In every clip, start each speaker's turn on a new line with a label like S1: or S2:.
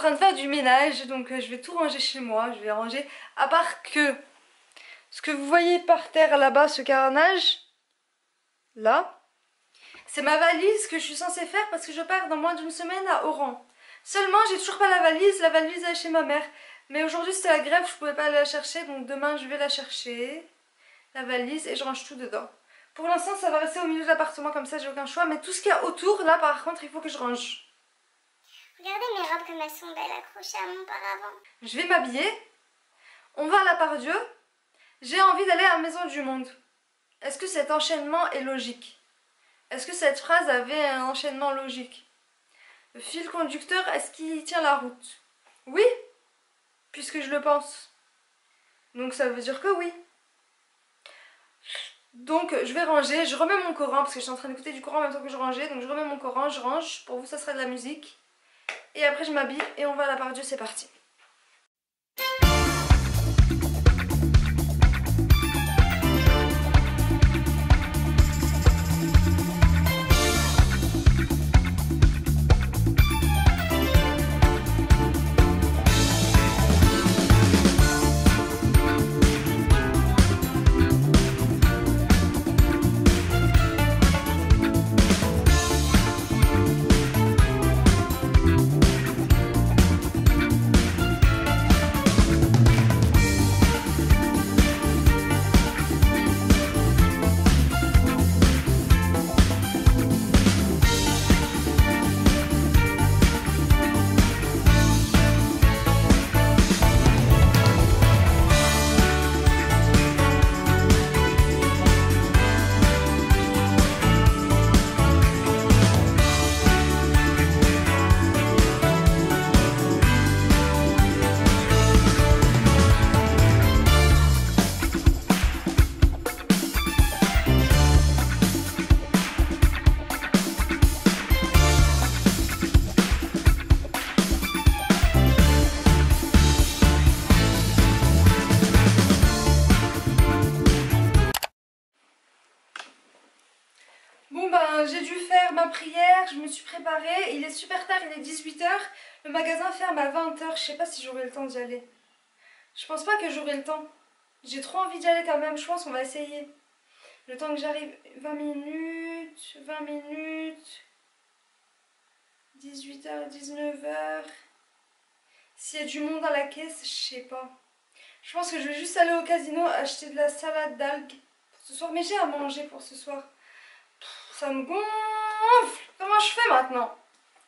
S1: train de faire du ménage, donc je vais tout ranger chez moi. Je vais ranger, à part que ce que vous voyez par terre là-bas, ce carnage, là, c'est ma valise que je suis censée faire parce que je pars dans moins d'une semaine à Oran. Seulement, j'ai toujours pas la valise est chez ma mère. Mais aujourd'hui c'était la grève, je pouvais pas aller la chercher, donc demain je vais la chercher, la valise, et je range tout dedans. Pour l'instant ça va rester au milieu de l'appartement comme ça, j'ai aucun choix, mais tout ce qu'il y a autour, là par contre, il faut que je range.
S2: Regardez mes robes comme elles sont belles accrochées à mon paravent.
S1: Je vais m'habiller, on va à la Part-Dieu, j'ai envie d'aller à la Maison du Monde. Est-ce que cet enchaînement est logique? Est-ce que cette phrase avait un enchaînement logique? Le fil conducteur, est-ce qu'il tient la route? Oui, puisque je le pense. Donc ça veut dire que oui. Donc je vais ranger, je remets mon Coran, parce que je suis en train d'écouter du Coran en même temps que je rangeais. Donc je remets mon Coran, je range, pour vous ça sera de la musique. Et après je m'habille et on va à la Part-Dieu, c'est parti. Bon ben j'ai dû faire ma prière, je me suis préparée, il est super tard, il est 18 h, le magasin ferme à 20 h, je sais pas si j'aurai le temps d'y aller. Je pense pas que j'aurai le temps, j'ai trop envie d'y aller quand même, je pense qu'on va essayer. Le temps que j'arrive, 20 minutes, 18 h, 19 h. S'il y a du monde à la caisse, je sais pas. Je pense que je vais juste aller au casino acheter de la salade d'algues pour ce soir, mais j'ai à manger pour ce soir. Ça me gonfle. Comment je fais maintenant?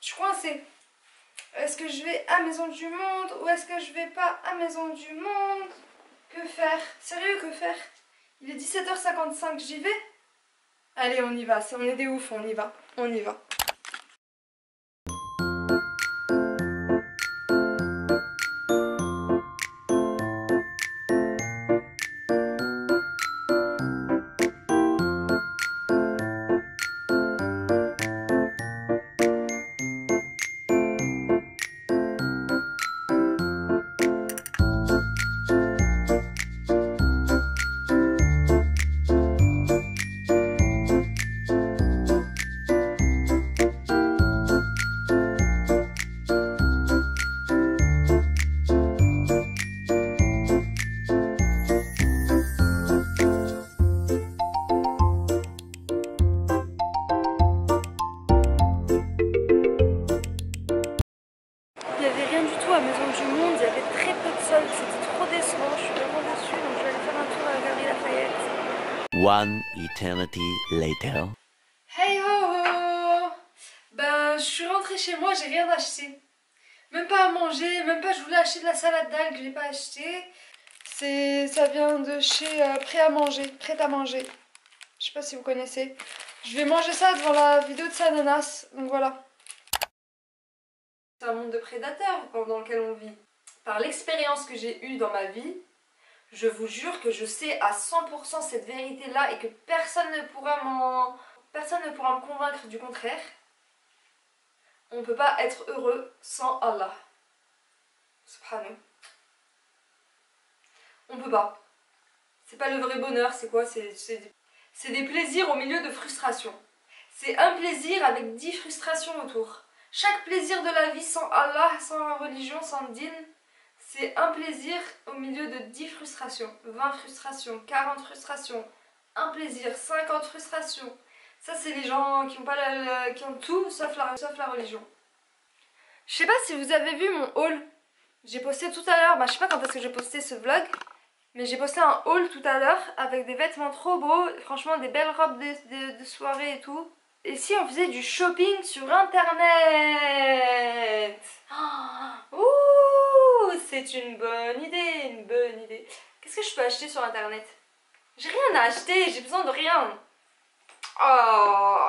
S1: Je suis coincée. Est-ce que je vais à Maison du Monde ou est-ce que je vais pas à Maison du Monde? Que faire? Sérieux, que faire? Il est 17 h 55, j'y vais? Allez, on y va. On est des oufs, on y va. On y va. À Maison du Monde, il y avait très peu de soldes, c'était trop décevant, je suis vraiment déçue, donc je vais aller faire un tour à la Galerie Lafayette.
S3: One eternity later.
S1: Hey ho ho! Ben, je suis rentrée chez moi, j'ai rien acheté. Même pas à manger, même pas, je voulais acheter de la salade d'algues, je l'ai pas acheté. Ça vient de chez Prêt à manger, Prêt à manger. Je sais pas si vous connaissez. Je vais manger ça devant la vidéo de Sananas, donc voilà. C'est un monde de prédateurs dans lequel on vit. Par l'expérience que j'ai eue dans ma vie, je vous jure que je sais à 100% cette vérité-là et que personne ne pourra me convaincre du contraire. On ne peut pas être heureux sans Allah. Subhanahu. On peut pas. C'est pas le vrai bonheur, c'est quoi? C'est des plaisirs au milieu de frustrations. C'est un plaisir avec 10 frustrations autour. Chaque plaisir de la vie sans Allah, sans la religion, sans din, c'est un plaisir au milieu de 10 frustrations, 20 frustrations, 40 frustrations, un plaisir, 50 frustrations. Ça, c'est les gens qui ont, pas qui ont tout sauf la religion. Je sais pas si vous avez vu mon haul. J'ai posté tout à l'heure, je sais pas quand est-ce que j'ai posté ce vlog, mais j'ai posté un haul tout à l'heure avec des vêtements trop beaux, franchement des belles robes de soirée et tout. Et si on faisait du shopping sur internet? Ouh, c'est une bonne idée, une bonne idée. Qu'est-ce que je peux acheter sur internet? J'ai rien à acheter, j'ai besoin de rien. Oh,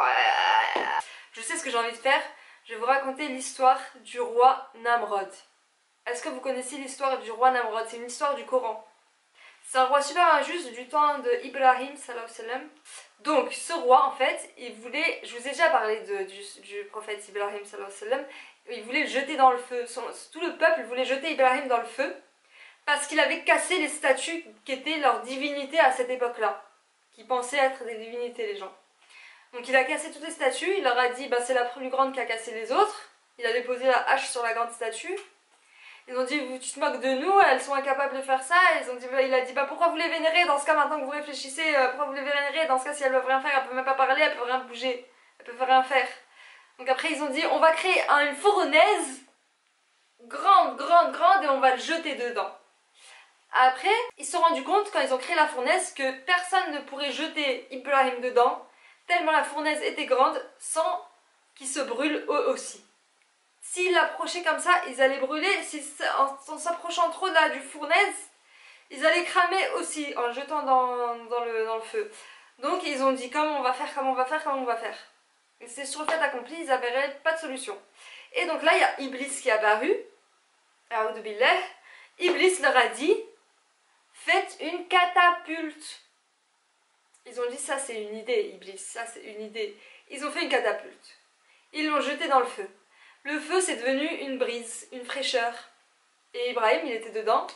S1: je sais ce que j'ai envie de faire. Je vais vous raconter l'histoire du roi Namrod. Est-ce que vous connaissez l'histoire du roi Namrod? C'est une histoire du Coran. C'est un roi super injuste du temps de Ibrahim sallallahu alayhi wa sallam. Donc ce roi en fait, il voulait, je vous ai déjà parlé du prophète Ibrahim sallallahu alayhi wa sallam, il voulait le jeter dans le feu. Tout le peuple voulait jeter Ibrahim dans le feu parce qu'il avait cassé les statues qui étaient leur divinité à cette époque-là, qui pensaient être des divinités les gens. Donc il a cassé toutes les statues, il leur a dit c'est la plus grande qui a cassé les autres. Il a déposé la hache sur la grande statue. Ils ont dit tu te moques de nous, elles sont incapables de faire ça. Il a dit pourquoi vous les vénérez dans ce cas maintenant que vous réfléchissez, pourquoi vous les vénérez dans ce cas si elles peuvent rien faire, elles peuvent même pas parler, elles peuvent rien bouger, elles peuvent rien faire. Donc après ils ont dit on va créer une fournaise grande et on va le jeter dedans. Après ils se sont rendus compte quand ils ont créé la fournaise que personne ne pourrait jeter Ibrahim dedans tellement la fournaise était grande sans qu'ils se brûlent eux aussi. S'ils l'approchaient comme ça, ils allaient brûler. En s'approchant trop du fournaise, ils allaient cramer aussi en le jetant dans le feu. Donc ils ont dit comment on va faire. Et c'est sur le fait accompli, ils n'avaient pas de solution. Et donc là, il y a Iblis qui est apparu. A'oudou billah. Iblis leur a dit faites une catapulte. Ils ont dit ça c'est une idée, Iblis, ça c'est une idée. Ils ont fait une catapulte. Ils l'ont jeté dans le feu. Le feu c'est devenu une brise, une fraîcheur. Et Ibrahim il était dedans.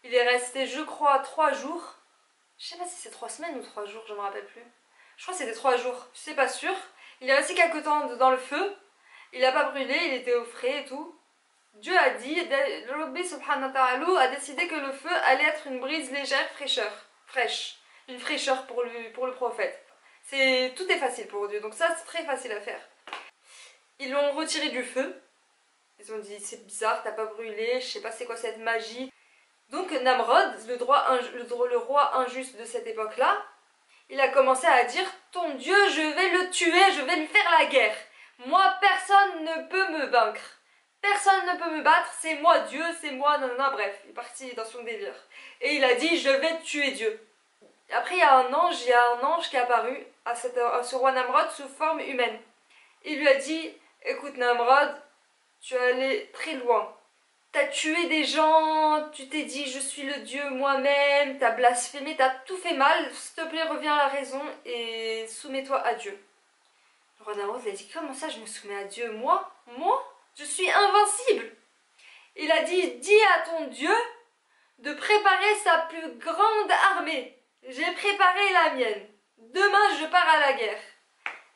S1: Il est resté je crois 3 jours. Je sais pas si c'est 3 semaines ou 3 jours, je me rappelle plus. Je crois que c'était 3 jours, je sais pas sûr. Il est resté quelque temps dans le feu. Il n'a pas brûlé, il était au frais et tout. Dieu a dit, Rabbi subhanahu wa ta'ala a décidé que le feu allait être une brise légère, fraîche. Une fraîcheur pour le prophète. Tout est facile pour Dieu, donc ça c'est très facile à faire. Ils l'ont retiré du feu. Ils ont dit c'est bizarre, t'as pas brûlé, je sais pas c'est quoi cette magie. Donc Namrod, le roi injuste de cette époque-là, il a commencé à dire ton Dieu je vais le tuer, je vais lui faire la guerre. Moi personne ne peut me vaincre. Personne ne peut me battre, c'est moi Dieu, c'est moi, nanana, bref, il est parti dans son délire. Et il a dit je vais tuer Dieu. Après il y a un ange qui est apparu à ce roi Namrod sous forme humaine. Il lui a dit écoute Namrod, tu es allé très loin. T'as tué des gens, tu t'es dit je suis le Dieu moi-même, t'as blasphémé, t'as tout fait mal, s'il te plaît reviens à la raison et soumets-toi à Dieu. Le roi Namrod a dit comment ça je me soumets à Dieu? Moi? Je suis invincible. Il a dit dis à ton Dieu de préparer sa plus grande armée. J'ai préparé la mienne. Demain, je pars à la guerre.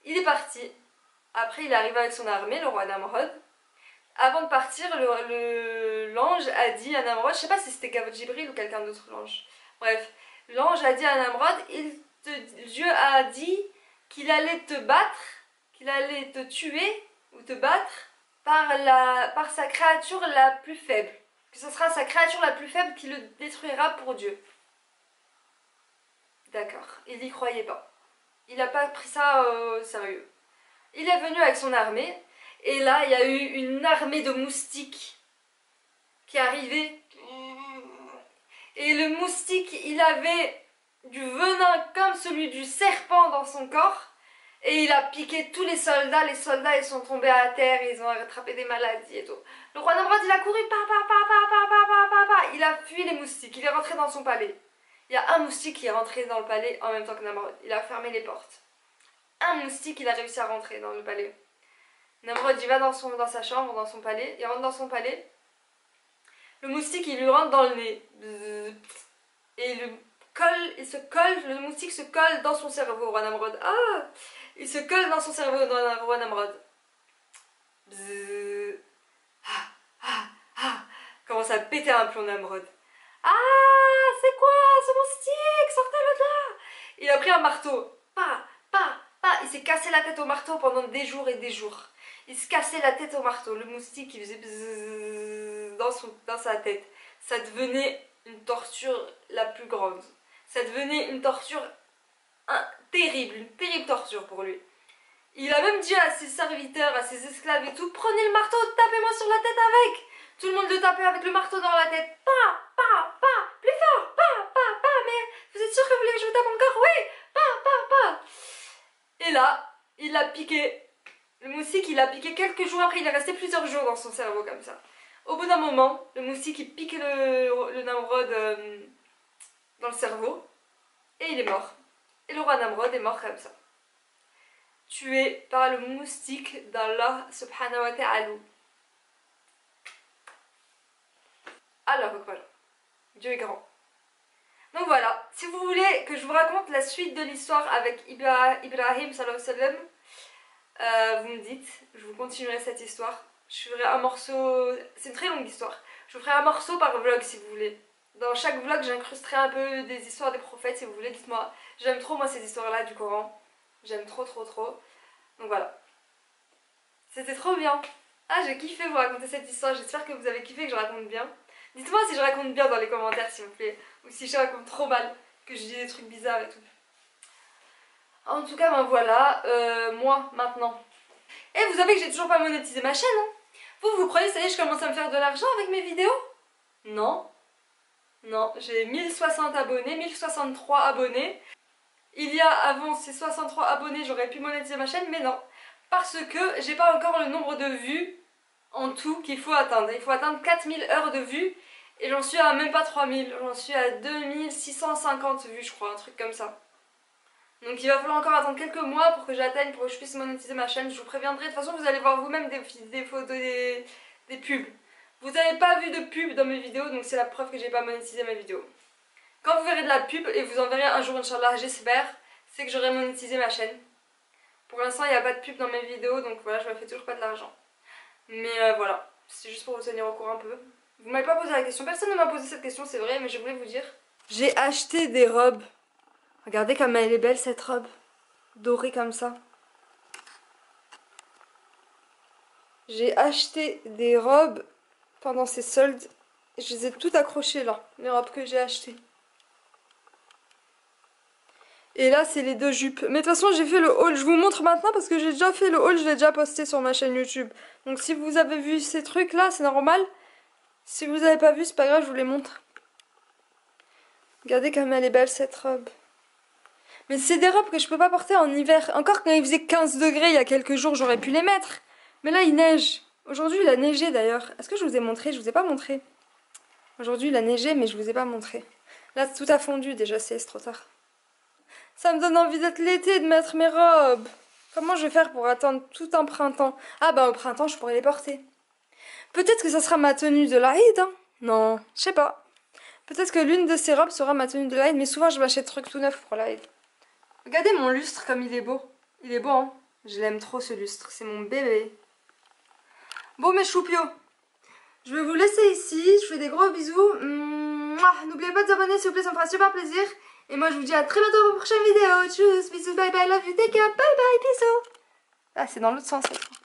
S1: Il est parti. Après, il est arrivé avec son armée, le roi Namrod. Avant de partir, l'ange a dit à Namrod, je sais pas si c'était Gavot Jibril ou quelqu'un d'autre, l'ange. Bref, l'ange a dit à Namrod, Dieu a dit qu'il allait te battre, qu'il allait te tuer ou te battre par sa créature la plus faible. Que ce sera sa créature la plus faible qui le détruira pour Dieu. D'accord, il n'y croyait pas. Il n'a pas pris ça au sérieux. Il est venu avec son armée, et là il y a eu une armée de moustiques qui est arrivée. Et le moustique, il avait du venin comme celui du serpent dans son corps, et il a piqué tous les soldats ils sont tombés à terre, ils ont attrapé des maladies et tout. Le roi Namrod il a couru, il a fui les moustiques, il est rentré dans son palais. Il y a un moustique qui est rentré dans le palais en même temps que Namrod. Il a fermé les portes. Un moustique, il a réussi à rentrer dans le palais. Namrod, il va dans sa chambre, dans son palais. Il rentre dans son palais. Le moustique, il lui rentre dans le nez. Et le moustique se colle dans son cerveau, roi Namrod. Ah! Il se colle dans son cerveau, roi Namrod. commence à péter un plomb Namrod. Ah, c'est quoi ce moustique? Sortez-le de là! Il a pris un marteau. Il s'est cassé la tête au marteau pendant des jours et des jours. Il se cassait la tête au marteau. Le moustique, il faisait bzzz dans sa tête. Ça devenait une torture la plus grande. Ça devenait une torture terrible, une terrible torture pour lui. Il a même dit à ses serviteurs, à ses esclaves et tout, prenez le marteau, tapez-moi sur la tête avec. Tout le monde le tapait avec le marteau dans la tête. Plus fort, mais vous êtes sûr que vous voulez que je vous tape encore? Oui, Et là, il l'a piqué. Le moustique, il l'a piqué quelques jours après, il est resté plusieurs jours dans son cerveau comme ça. Au bout d'un moment, le moustique, il pique le Namrod dans le cerveau et il est mort. Et le roi Namrod est mort comme ça. Tué par le moustique d'Allah subhanahu wa ta'ala. Alors voilà, Dieu est grand. Donc voilà, si vous voulez que je vous raconte la suite de l'histoire avec Ibrahim sallallahu alayhi wa sallam, vous me dites, je vous continuerai cette histoire. Je ferai un morceau, c'est une très longue histoire. Je vous ferai un morceau par vlog si vous voulez. Dans chaque vlog, j'incrusterai un peu des histoires des prophètes si vous voulez, dites-moi. J'aime trop moi ces histoires-là du Coran. J'aime trop. Donc voilà. C'était trop bien. Ah, j'ai kiffé vous raconter cette histoire. J'espère que vous avez kiffé que je raconte bien. Dites-moi si je raconte bien dans les commentaires s'il vous plaît. Ou si je raconte trop mal, que je dis des trucs bizarres et tout. En tout cas, ben voilà. Moi, maintenant. Et vous savez que j'ai toujours pas monétisé ma chaîne, hein. Vous croyez, ça y est, je commence à me faire de l'argent avec mes vidéos? Non. Non, j'ai 1060 abonnés, 1063 abonnés. Il y a avant ces 63 abonnés, j'aurais pu monétiser ma chaîne, mais non. Parce que j'ai pas encore le nombre de vues en tout qu'il faut atteindre. Il faut atteindre 4000 heures de vues et j'en suis à même pas 3000. J'en suis à 2650 vues, je crois, un truc comme ça. Donc il va falloir encore attendre quelques mois pour que j'atteigne, pour que je puisse monétiser ma chaîne. Je vous préviendrai. De toute façon, vous allez voir vous-même des photos, des pubs. Vous n'avez pas vu de pub dans mes vidéos, donc c'est la preuve que j'ai pas monétisé mes vidéos. Quand vous verrez de la pub, et vous en verrez un jour, Inch'Allah, j'espère, c'est que j'aurai monétisé ma chaîne. Pour l'instant, il n'y a pas de pub dans mes vidéos, donc voilà, je me fais toujours pas de l'argent. Mais voilà, c'est juste pour vous tenir au courant un peu. Vous m'avez pas posé la question, personne ne m'a posé cette question, c'est vrai, mais je voulais vous dire. J'ai acheté des robes. Regardez comme elle est belle cette robe. Dorée comme ça. J'ai acheté des robes pendant ces soldes. Je les ai toutes accrochées là, les robes que j'ai achetées. Et là, c'est les deux jupes. Mais de toute façon, j'ai fait le haul. Je vous montre maintenant parce que j'ai déjà fait le haul. Je l'ai déjà posté sur ma chaîne YouTube. Donc si vous avez vu ces trucs-là, c'est normal. Si vous n'avez pas vu, c'est pas grave, je vous les montre. Regardez comme elle est belle cette robe. Mais c'est des robes que je peux pas porter en hiver. Encore quand il faisait 15 degrés il y a quelques jours, j'aurais pu les mettre. Mais là, il neige. Aujourd'hui, il a neigé d'ailleurs. Est-ce que je vous ai montré? Je vous ai pas montré. Aujourd'hui, il a neigé, mais je vous ai pas montré. Là, tout a fondu déjà, c'est trop tard. Ça me donne envie d'être l'été et de mettre mes robes. Comment je vais faire pour attendre tout un printemps? Ah bah au printemps, je pourrais les porter. Peut-être que ça sera ma tenue de l'Aïd, hein. Non, je sais pas. Peut-être que l'une de ces robes sera ma tenue de l'Aïd, mais souvent je m'achète trucs tout neufs pour l'Aïd. Regardez mon lustre comme il est beau. Il est beau, hein. Je l'aime trop ce lustre, c'est mon bébé. Bon mes choupios, je vais vous laisser ici. Je vous fais des gros bisous. N'oubliez pas de vous abonner s'il vous plaît, ça me fera super plaisir. Et moi je vous dis à très bientôt pour une prochaine vidéo. Tchuss, bisous, bye bye, love you, take care, bye bye, bisous. Ah c'est dans l'autre sens cette fois.